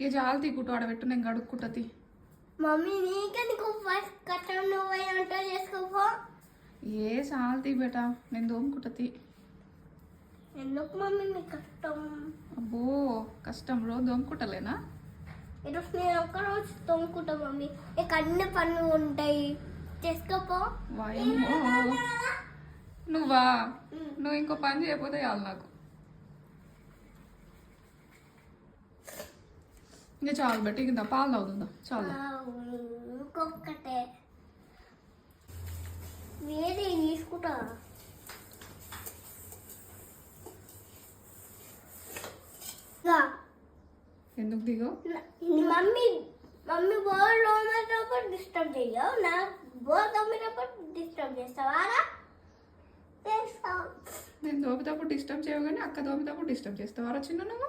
ఇక చాలా తీకుట్టు ఆడబెట్టు, నేను కడుక్కుంటది. మమ్మీ నీకెందుకు ఫస్ట్ కట్టం నువ్వు వంట చేసుకోపో. ఏ చాలా తీ బేట, నేను దోముకుంటది. ఎందుకు మమ్మీ నీకు కష్టం? అబ్బో కష్టం, రోజు దోముకుంటలేనా? ఈరోజు నేను ఒక్కరోజు తోముకుంటా మమ్మీ, నీకు అన్ని పనులు ఉంటాయి, చేసుకోపో. వాయమ్మో నువ్వా? నువ్వు ఇంకో పని చేయకపోతే చాలు నాకు. ఇంకా చాలు బట్టి ఇంకా పాలు అవుతుందా? చాలు. ఇంకొకటే వేరే తీసుకుంటా. ఎందుకు దిగో? మమ్మీ మమ్మీ బోల్ తోమేటప్పుడు డిస్టర్బ్ చేయవు, నా బోల్ తోమేటప్పుడు డిస్టర్బ్ చేస్తావా? నేను దోమితప్పుడు డిస్టర్బ్ చేయవు కానీ అక్క దోమితప్పుడు డిస్టర్బ్ చేస్తావారా చిన్న నువ్వు?